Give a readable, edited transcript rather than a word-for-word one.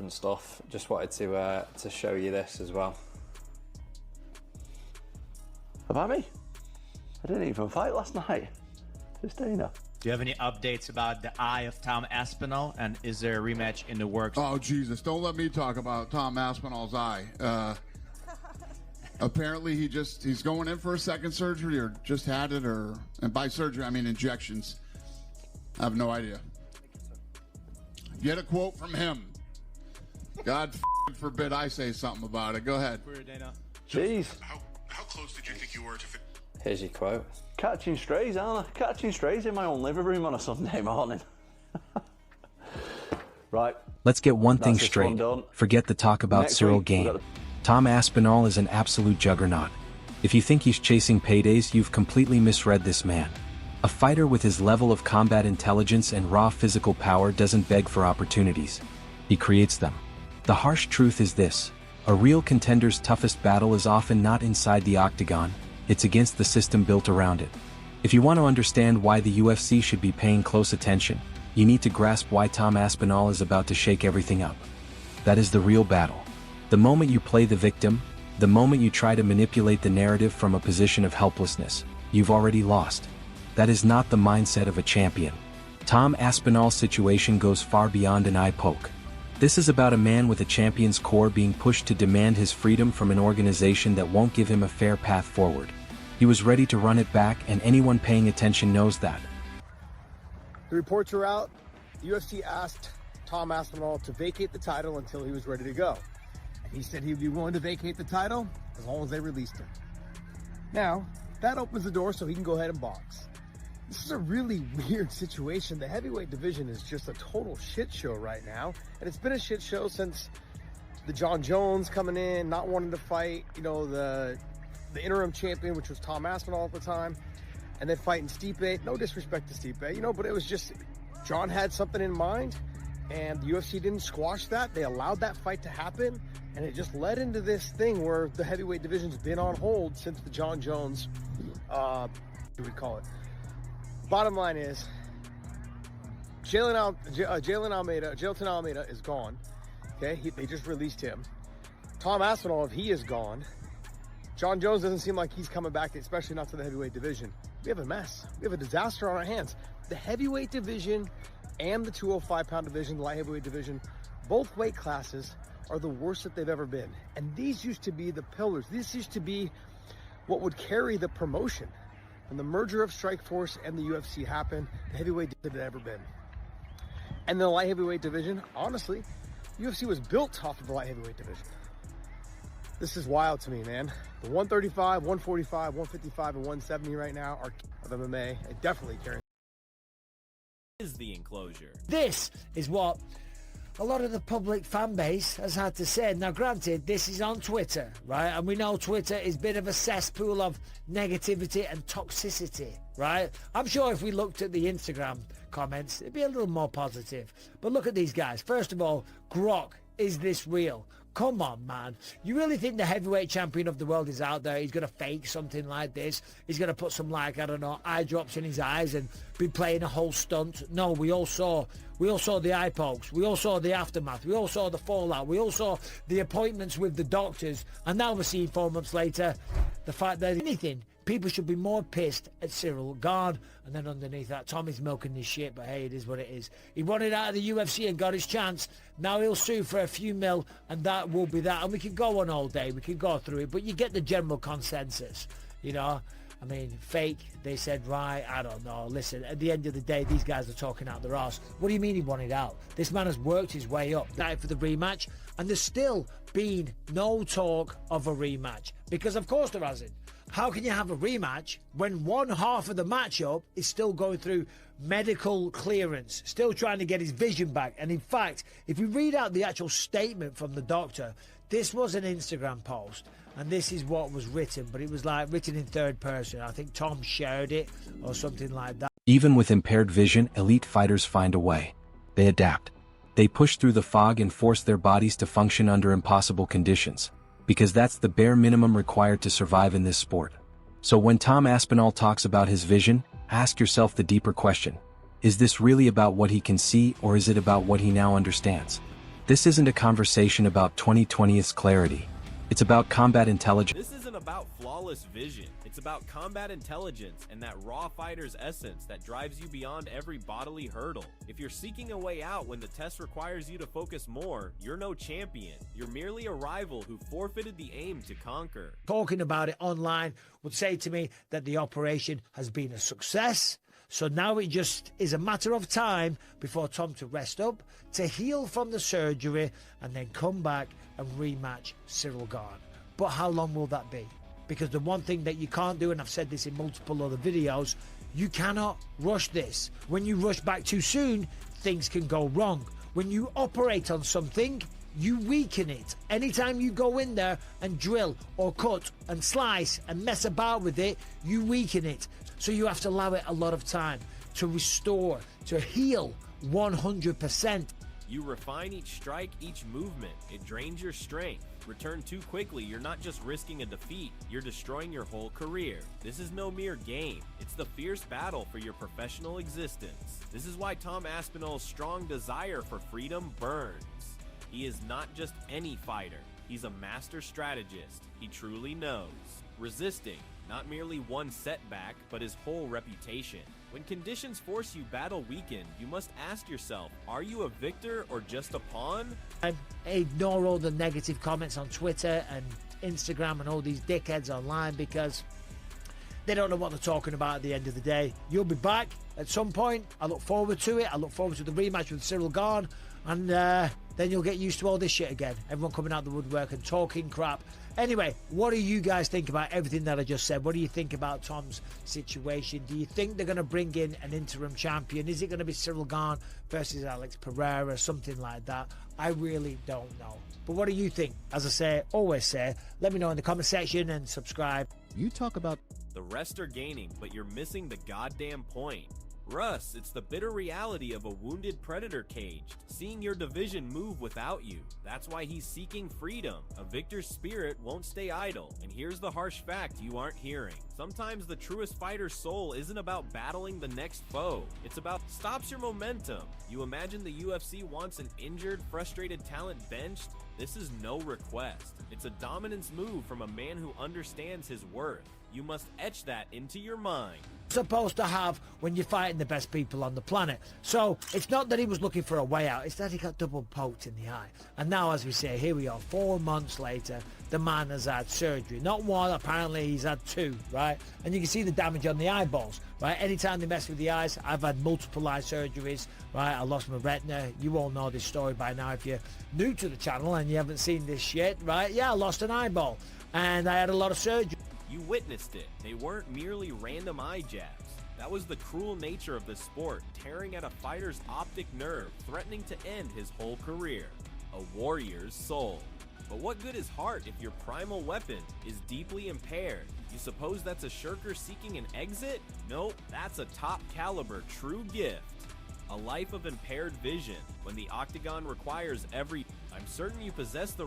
and stuff. Just wanted to show you this as well. About me? I didn't even fight last night. Just Dana. Do you have any updates about the eye of Tom Aspinall, and is there a rematch in the works? Oh, Jesus, don't let me talk about Tom Aspinall's eye. Apparently he's going in for a second surgery or just had it, and by surgery I mean injections. I have no idea. Get a quote from him. God forbid I say something about it. Go ahead. Jeez. How close did you think you were to Here's your quote. Catching strays, aren't I? Catching strays in my own living room on a Sunday morning. Right. Let's get one thing straight. Forget the talk about Cyril Gane. Tom Aspinall is an absolute juggernaut. If you think he's chasing paydays, you've completely misread this man. A fighter with his level of combat intelligence and raw physical power doesn't beg for opportunities. He creates them. The harsh truth is this: a real contender's toughest battle is often not inside the octagon, it's against the system built around it. If you want to understand why the UFC should be paying close attention, you need to grasp why Tom Aspinall is about to shake everything up. That is the real battle. The moment you play the victim, the moment you try to manipulate the narrative from a position of helplessness, you've already lost. That is not the mindset of a champion. Tom Aspinall's situation goes far beyond an eye poke. This is about a man with a champion's core being pushed to demand his freedom from an organization that won't give him a fair path forward. He was ready to run it back, and anyone paying attention knows that. The reports are out. The UFC asked Tom Aspinall to vacate the title until he was ready to go. And he said he'd be willing to vacate the title as long as they released him. Now, that opens the door so he can go ahead and box. This is a really weird situation. The heavyweight division is just a total shit show right now. And it's been a shit show since the Jon Jones coming in, not wanting to fight, you know, the interim champion, which was Tom Aspinall at the time, and then fighting Stipe. No disrespect to Stipe, you know, but it was just, Jon had something in mind, and the UFC didn't squash that. They allowed that fight to happen, and it just led into this thing where the heavyweight division's been on hold since the Jon Jones, what do we call it? Bottom line is, Jailton Almeida is gone. Okay, they just released him. Tom Aspinall, if he is gone, Jon Jones doesn't seem like he's coming back, especially not to the heavyweight division. We have a mess. We have a disaster on our hands. The heavyweight division and the 205-pound division, the light heavyweight division, both weight classes are the worst that they've ever been. And these used to be the pillars. This used to be what would carry the promotion. When the merger of Strikeforce and the UFC happened, the heavyweight division had ever been. And the light heavyweight division, honestly, UFC was built off of the light heavyweight division. This is wild to me, man. The 135, 145, 155, and 170 right now are of MMA. It definitely carries. Is the enclosure. This is what a lot of the public fan base has had to say. Now, granted, this is on Twitter, right? And we know Twitter is a bit of a cesspool of negativity and toxicity, right? I'm sure if we looked at the Instagram comments, it'd be a little more positive. But look at these guys. First of all, Grok, is this real? Come on, man. You really think the heavyweight champion of the world is out there? He's going to fake something like this? He's going to put some, like, I don't know, eye drops in his eyes and be playing a whole stunt? No, we all saw the eye pokes. We all saw the aftermath. We all saw the fallout. We all saw the appointments with the doctors. And now we're seeing 4 months later the fact that anything, people should be more pissed at Cyril Gane. And then underneath that, Tommy's milking this shit, but hey, it is what it is. He wanted out of the UFC and got his chance. Now he'll sue for a few mil, and that will be that. And we can go on all day. We can go through it, but you get the general consensus, you know? I mean, fake, they said, right, I don't know. Listen, at the end of the day, these guys are talking out their arse. What do you mean he wanted out? This man has worked his way up. Died for the rematch, and there's still been no talk of a rematch. Because of course there hasn't. How can you have a rematch when one half of the matchup is still going through medical clearance, still trying to get his vision back? And in fact, if you read out the actual statement from the doctor, this was an Instagram post, and this is what was written, but it was like written in third person. I think Tom shared it or something like that. Even with impaired vision, elite fighters find a way. They adapt. They push through the fog and force their bodies to function under impossible conditions, because that's the bare minimum required to survive in this sport. So when Tom Aspinall talks about his vision, ask yourself the deeper question. Is this really about what he can see, or is it about what he now understands? This isn't a conversation about 2020's clarity. It's about combat intelligence. This isn't about flawless vision. It's about combat intelligence and that raw fighter's essence that drives you beyond every bodily hurdle. If you're seeking a way out when the test requires you to focus more, you're no champion. You're merely a rival who forfeited the aim to conquer. Talking about it online would say to me that the operation has been a success. So now it just is a matter of time before Tom to rest up, to heal from the surgery, and then come back and rematch Cyril Gane. But how long will that be? Because the one thing that you can't do, and I've said this in multiple other videos, you cannot rush this. When you rush back too soon, things can go wrong. When you operate on something, you weaken it. Anytime you go in there and drill or cut and slice and mess about with it, you weaken it. So you have to allow it a lot of time to restore, to heal 100%. You refine each strike, each movement. It drains your strength. Return too quickly, you're not just risking a defeat, you're destroying your whole career. This is no mere game. It's the fierce battle for your professional existence. This is why Tom Aspinall's strong desire for freedom burns. He is not just any fighter. He's a master strategist. He truly knows. Resisting, not merely one setback, but his whole reputation. When conditions force you battle weakened, you must ask yourself, are you a victor or just a pawn? I ignore all the negative comments on Twitter and Instagram and all these dickheads online because they don't know what they're talking about at the end of the day. You'll be back at some point. I look forward to it. I look forward to the rematch with Cyril Gane, and then you'll get used to all this shit again. Everyone coming out the woodwork and talking crap. Anyway, what do you guys think about everything that I just said? What do you think about Tom's situation? Do you think they're going to bring in an interim champion? Is it going to be Cyril Gane versus Alex Pereira, something like that? I really don't know. But what do you think? As I say, always say, let me know in the comment section and subscribe. You talk about The rest are gaining, but you're missing the goddamn point. Russ, it's the bitter reality of a wounded predator caged, seeing your division move without you. That's why he's seeking freedom. A victor's spirit won't stay idle. And here's the harsh fact you aren't hearing. Sometimes the truest fighter's soul isn't about battling the next foe. It's about stops your momentum. You imagine the UFC wants an injured, frustrated talent benched? This is no request. It's a dominance move from a man who understands his worth. You must etch that into your mind. Supposed to have when you're fighting the best people on the planet. So it's not that he was looking for a way out, it's that he got double poked in the eye. And now, as we say, here we are 4 months later, the man has had surgery. Not one, apparently he's had 2, right? And you can see the damage on the eyeballs, right? Anytime they mess with the eyes, I've had multiple eye surgeries, right? I lost my retina. You all know this story by now if you're new to the channel and you haven't seen this shit, right? Yeah, I lost an eyeball and I had a lot of surgery. You witnessed it. They weren't merely random eye jabs. That was the cruel nature of the sport, tearing at a fighter's optic nerve, threatening to end his whole career. A warrior's soul. But what good is heart if your primal weapon is deeply impaired? You suppose that's a shirker seeking an exit? Nope, that's a top caliber true gift. A life of impaired vision. When the octagon requires every... I'm certain you possess the